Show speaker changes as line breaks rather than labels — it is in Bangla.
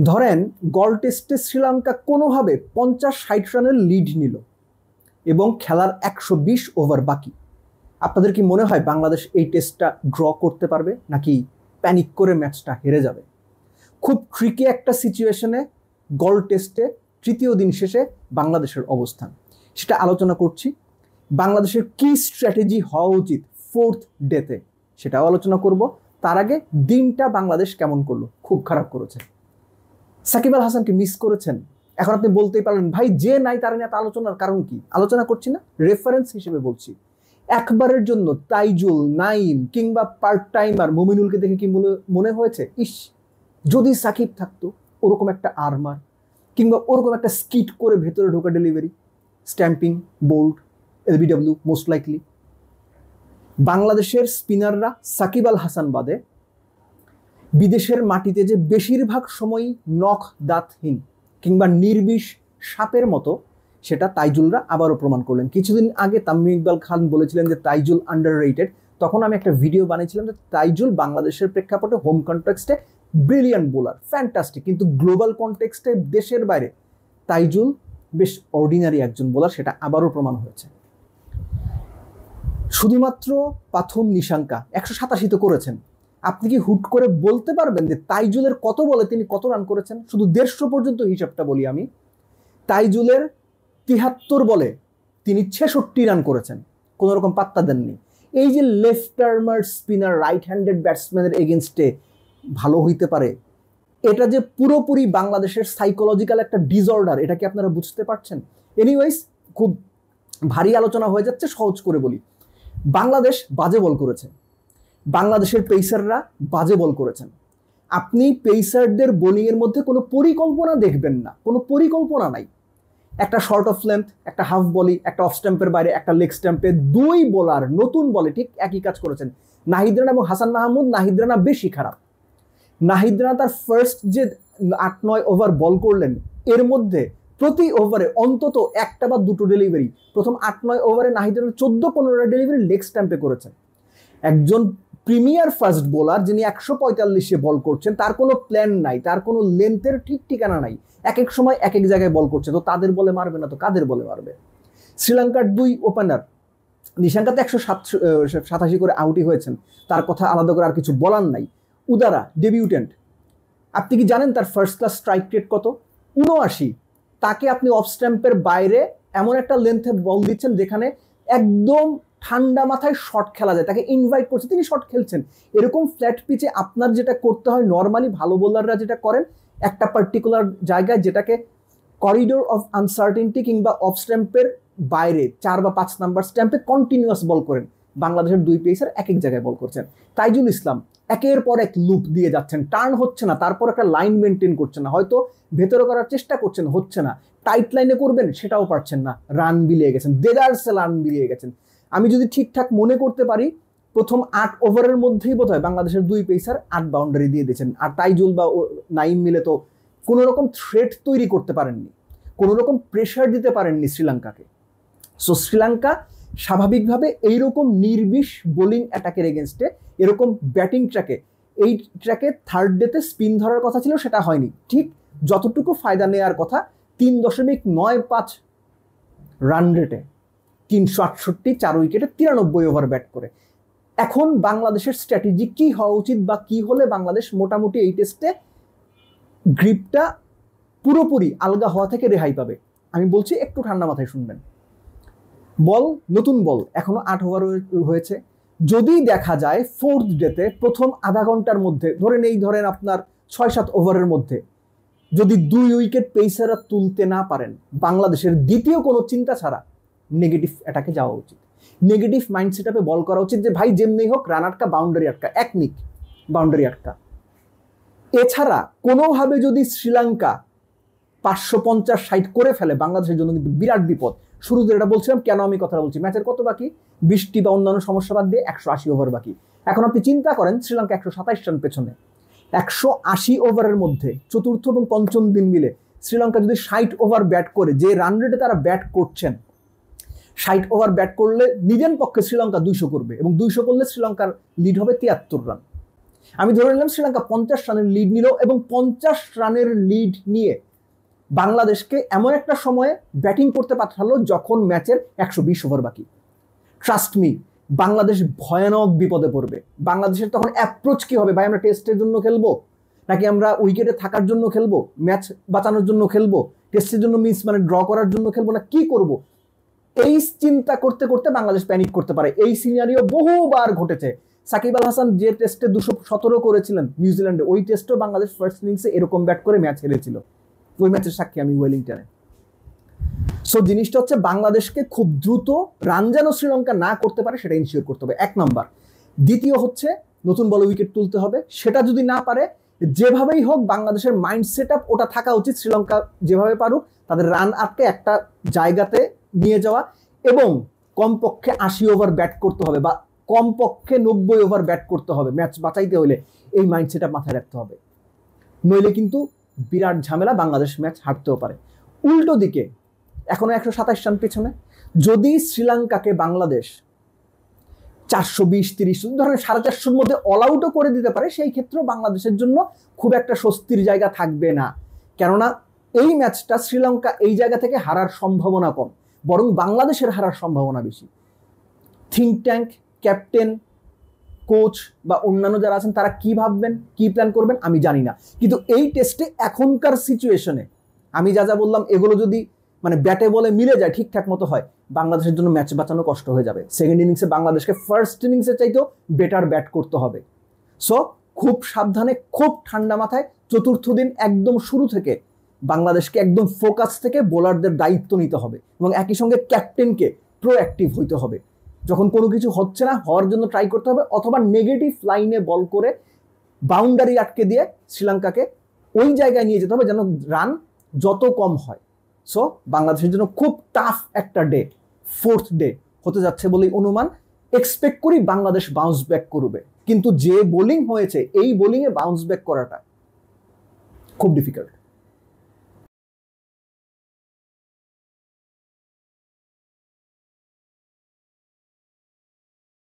ধরেন গল টেস্টে শ্রীলঙ্কা কোনোভাবে 50-60 রানের লিড নিল এবং খেলার 120 ওভার বাকি। আপনাদের কি মনে হয় বাংলাদেশ এই টেস্টটা ড্র করতে পারবে, নাকি প্যানিক করে ম্যাচটা হেরে যাবে? খুব ট্রিকি একটা সিচুয়েশনে গল টেস্টে তৃতীয় দিন শেষে বাংলাদেশের অবস্থান, সেটা আলোচনা করছি। বাংলাদেশের কি স্ট্র্যাটেজি হওয়া উচিত ফোর্থ ডেতে, সেটাও আলোচনা করব। তার আগে দিনটা বাংলাদেশ কেমন করলো? খুব খারাপ করেছে। সাকিব আল হাসানকে মিস করেছেন। এখন আপনি বলতেই পারেন, ভাই যে নাই তার নিয়ে আলোচনার কারণ কি? আলোচনা করছি না, রেফারেন্স হিসেবে বলছি। একবারের জন্য তাইজুল, নাইম কিংবা পার্ট টাইমার মুমিনুলকে দেখে কি মনে হয়েছে ইস যদি সাকিব থাকতো, ওরকম একটা আর্মার কিংবা ওরকম একটা স্কিট করে ভেতরে ঢোকা delivery, stumping, bowled, LBW most likely. বাংলাদেশের স্পিনাররা সাকিব আল হাসান বাদে বিদেশের মাটিতে যে বেশিরভাগ সময়ই নখ দাঁতহীন কিংবা নির্বিষ সাপের মতো, সেটা তাইজুলরা আবারও প্রমাণ করলেন। কিছুদিন আগে তামিম ইকবাল খান বলেছিলেন যে তাইজুল আন্ডাররেটেড। তখন আমি একটা ভিডিও বানিয়েছিলাম যে তাইজুল বাংলাদেশের প্রেক্ষাপটে হোম কনটেক্সটে ব্রিলিয়ান্ট বোলার, ফ্যান্টাস্টিক, কিন্তু গ্লোবাল কনটেক্সটে দেশের বাইরে তাইজুল বেশ অর্ডিনারি একজন বোলার, সেটা আবারও প্রমাণ হয়েছে। শুধুমাত্র প্রথম নিশাঙ্কা 187 করেছেন। আপনি কি হুট করে বলতে পারবেন যে তাইজুলের কত বলে তিনি কত রান করেছেন? শুধু 150 পর্যন্ত হিসাবটা বলি আমি। তাইজুলের 73 বলে তিনি 66 রান করেছেন, কোনো রকম পাত্তা দেননি। এই যে left armer spinner right handed ব্যাটসম্যানের এগেনস্টে ভালো হইতে পারে, এটা যে পুরোপুরি বাংলাদেশের সাইকোলজিক্যাল একটা ডিসঅর্ডার, এটা কি আপনারা বুঝতে পারছেন? এনিওয়েজ, খুব ভারী আলোচনা হয়ে যাচ্ছে, সহজ করে বলি। বাংলাদেশ বাজে বল করেছে, বাংলাদেশের পেসাররা বাজে বল করেছেন। আপনি পেসারদের বোলিংয়ের মধ্যে কোনো পরিকল্পনা দেখবেন না, কোনো পরিকল্পনা নাই। একটা শর্ট অফ লেন্থ, একটা হাফ বলি, একটা অফ স্ট্যাম্পের বাইরে, একটা লেগ স্ট্যাম্পে, দুই বোলার নতুন বলে ঠিক একই কাজ করেছেন। নাহিদ রানা এবং হাসান মাহমুদ, নাহিদ রানা বেশি খারাপ। নাহিদ রানা তার ফার্স্ট যে 8-9 ওভার বল করলেন, এর মধ্যে প্রতি ওভারে অন্তত একটা বা দুটো ডেলিভারি, প্রথম 8-9 ওভারে নাহিদ রানা 14-15টা ডেলিভারি লেগ স্ট্যাম্পে করেছেন। একজন প্রিমিয়ার ফাস্ট বোলার যিনি 145-এ বল করছেন, তার কোনো প্ল্যান নাই, তার কোনো লেন্থের ঠিক ঠিকানা নাই, এক এক সময় এক এক জায়গায় বল করছে। তো তাদের বলে মারবে না তো কাদের বলে মারবে? শ্রীলঙ্কার দুই ওপেনার, নিশাঙ্কা তো 187 করে আউটই হয়েছেন, তার কথা আলাদা করে আর কিছু বলার নাই। উদারা ডেবিউটেন্ট, আপনি কি জানেন তার ফার্স্ট ক্লাস স্ট্রাইক রেট কত? 79। তাকে আপনি অফ স্ট্যাম্পের বাইরে এমন একটা লেন্থে বল দিচ্ছেন যেখানে একদম ঠান্ডা মাথায় শট খেলা যায়, তাকে ইনভাইট করছে, তিনি শট খেলছেন। এরকম ফ্ল্যাট পিচে আপনার যেটা করতে হয়, নর্মালি ভালো বোলাররা যেটা করেন, একটা পার্টিকুলার জায়গায় যেটাকে করিডোর অফ আনসার্টেনটি কিংবা অফ স্ট্যাম্পের বাইরে 4 বা 5 নাম্বার স্ট্যাম্পে কন্টিনিউয়াস বল করেন। বাংলাদেশের দুই পেসার এক এক জায়গায় বল করছেন। তাইজুল ইসলাম একের পর এক লুপ দিয়ে যাচ্ছেন, টার্ন হচ্ছে না, তারপর একটা লাইন মেনটেন করছেন না, হয়তো ভেতরে করার চেষ্টা করছেন, হচ্ছে না, টাইট লাইনে করবেন সেটাও পারছেন না, রান বিলিয়ে গেছেন, দেদারসে রান বিলিয়ে গেছেন। আমি যদি ঠিকঠাক মনে করতে পারি, প্রথম 8 ওভারের মধ্যেই বোধহয় বাংলাদেশের দুই পেসার 8 বাউন্ডারি দিয়ে দিয়েছেন। আর তাইজুল বা নাইম মিলে তো কোনো রকম থ্রেট তৈরি করতে পারেননি, কোনো রকম প্রেশার দিতে পারেননি শ্রীলঙ্কাকে। সো শ্রীলঙ্কা স্বাভাবিকভাবে এইরকম নির্বিষ বোলিং অ্যাটাকের এগেনস্টে, এরকম ব্যাটিং ট্র্যাকে, এই ট্র্যাকে থার্ড ডেতে স্পিন ধরার কথা ছিল, সেটা হয়নি। ঠিক যতটুকু ফায়দা নেওয়ার কথা 3.95 রান রেটে 368, 4 উইকেটে 93 ওভার ব্যাট করে। এখন বাংলাদেশের স্ট্র্যাটেজি কি হওয়া উচিত, বা কি হলে বাংলাদেশ মোটামুটি এই টেস্টে গ্রিপটা পুরোপুরি আলগা হওয়া থেকে রেহাই পাবে? আমি বলছি, একটু ঠান্ডা মাথায় শুনবেন। বল, নতুন বল, এখনো 8 ওভার হয়েছে। যদি দেখা যায় ফোর্থ ডেতে প্রথম আধা ঘন্টার মধ্যে, ধরেন আপনার 6-7 ওভারের মধ্যে যদি 2 উইকেট পেসাররা তুলতে না পারেন, বাংলাদেশের দ্বিতীয় কোনো চিন্তা ছাড়া নেগেটিভ অ্যাটাকে যাওয়া উচিত। নেগেটিভ মাইন্ড সেটআপে বল করা উচিত যে ভাই যেমনি হোক রান আটকা, বাউন্ডারি আটকা, এক নিক বাউন্ডারি আটকা। এছাড়া কোনোভাবে যদি শ্রীলঙ্কা 550-60 করে ফেলে, বাংলাদেশের জন্য কিন্তু বিরাট বিপদ। শুরুতে এটা বলছিলাম, কেন আমি কথা বলছি, ম্যাচের কত বাকি? 20টি বা অন্যান্য সমস্যা বাদ দিয়ে 180 ওভার বাকি। এখন আপনি চিন্তা করেন, শ্রীলঙ্কা 127 রান পেছনে, 180 ওভারের মধ্যে চতুর্থ এবং পঞ্চম দিন মিলে শ্রীলঙ্কা যদি 60 ওভার ব্যাট করে, যে রান রেটে তারা ব্যাট করছেন, 60 ওভার ব্যাট করলে নিজের পক্ষে শ্রীলঙ্কা 200 করবে, এবং 200 করলে শ্রীলঙ্কার লিড হবে 73 রান। আমি ধরে নিলাম শ্রীলঙ্কা 50 রানের লিড নিল এবং 50 রানের লিড নিয়ে বাংলাদেশকে এমন একটা সময়ে ব্যাটিং করতে পাঠালো যখন ম্যাচের 120 ওভার বাকি। ট্রাস্ট মি, বাংলাদেশ ভয়ানক বিপদে পড়বে। বাংলাদেশের তখন অ্যাপ্রোচ কি হবে? ভাই আমরা টেস্টের জন্য খেলবো, নাকি আমরা উইকেটে থাকার জন্য খেলবো, ম্যাচ বাঁচানোর জন্য খেলবো, টেস্টের জন্য ড্র করার জন্য খেলবো, না কি করব? এই চিন্তা করতে করতে বাংলাদেশ প্যানিক করতে পারে। এই সিনারিও বহুবার ঘটেছে। সাকিব আল হাসান যে টেস্টে 217 করেছিলেন নিউজিল্যান্ডে, ওই টেস্টও বাংলাদেশ ফার্স্ট ইনিংসে এরকম ব্যাট করে ম্যাচ হেরেছিল। ওই ম্যাচের সাক্ষী আমি ওয়েলিংটনে। সো জিনিসটা হচ্ছে বাংলাদেশকে খুব দ্রুত রান যেন শ্রীলঙ্কা না করতে পারে সেটা ইনশিওর করতে হবে, 1 নাম্বার। দ্বিতীয় হচ্ছে নতুন বলে উইকেট তুলতে হবে। সেটা যদি না পারে, যেভাবেই হোক বাংলাদেশের মাইন্ড সেট আপ ওটা থাকা উচিত, শ্রীলঙ্কা যেভাবে পারুক তাদের রান আটকে একটা জায়গাতে নিয়ে যাওয়া, এবং কমপক্ষে 80 ওভার ব্যাট করতে হবে বা কমপক্ষে 90 ওভার ব্যাট করতে হবে ম্যাচ বাঁচাইতে হলে। এই মাইন্ড সেট আপ মাথায় রাখতে হবে, নইলে কিন্তু বিরাট ঝামেলা, বাংলাদেশ ম্যাচ হারতেও পারে। উল্টো দিকে এখনো 127 রান পেছনে, যদি শ্রীলঙ্কাকে বাংলাদেশ 420-30 ধরেন 450-র মধ্যে অল আউটও করে দিতে পারে, সেই ক্ষেত্রেও বাংলাদেশের জন্য খুব একটা স্বস্তির জায়গা থাকবে না। কেননা এই ম্যাচটা শ্রীলঙ্কা এই জায়গা থেকে হারার সম্ভাবনা কম, বরং বাংলাদেশের হারার সম্ভাবনা বেশি। থিঙ্ক ট্যাঙ্ক, ক্যাপ্টেন, কোচ বা অন্যান্য যারা আছেন তারা কি ভাববেন, কি প্ল্যান করবেন আমি জানি না, কিন্তু এই টেস্টে এখনকার সিচুয়েশনে আমি যা যা বললাম এগুলো যদি ব্যাটে বলে মিলে যায়, ঠিকঠাক মতো হয়, বাংলাদেশের জন্য ম্যাচ বাঁচানো কষ্ট হয়ে যাবে। সেকেন্ড ইনিংসে বাংলাদেশকে ফার্স্ট ইনিংসের চাইতেও বেটার ব্যাট করতে হবে। সো খুব সাবধানে, খুব ঠান্ডা মাথায় চতুর্থ দিন একদম শুরু থেকে বাংলাদেশকে একদম ফোকাস থেকে বোলারদের দায়িত্ব নিতে হবে এবং একই সঙ্গে ক্যাপ্টেনকে প্রোঅ্যাক্টিভ হইতে হবে। যখন কোনো কিছু হচ্ছে না, হওয়ার জন্য ট্রাই করতে হবে, অথবা নেগেটিভ লাইনে বল করে বাউন্ডারি আটকে দিয়ে শ্রীলঙ্কাকে ওই জায়গায় নিয়ে যেতে হবে যেন রান যত কম হয়। সো বাংলাদেশের জন্য খুব টাফ একটা ডে, 4th ডে হতে যাচ্ছে বলেই অনুমান। এক্সপেক্ট করি বাংলাদেশ বাউন্স ব্যাক করবে, কিন্তু যে বোলিং হয়েছে এই বোলিংয়ে বাউন্স ব্যাক করাটা খুব ডিফিকাল্ট।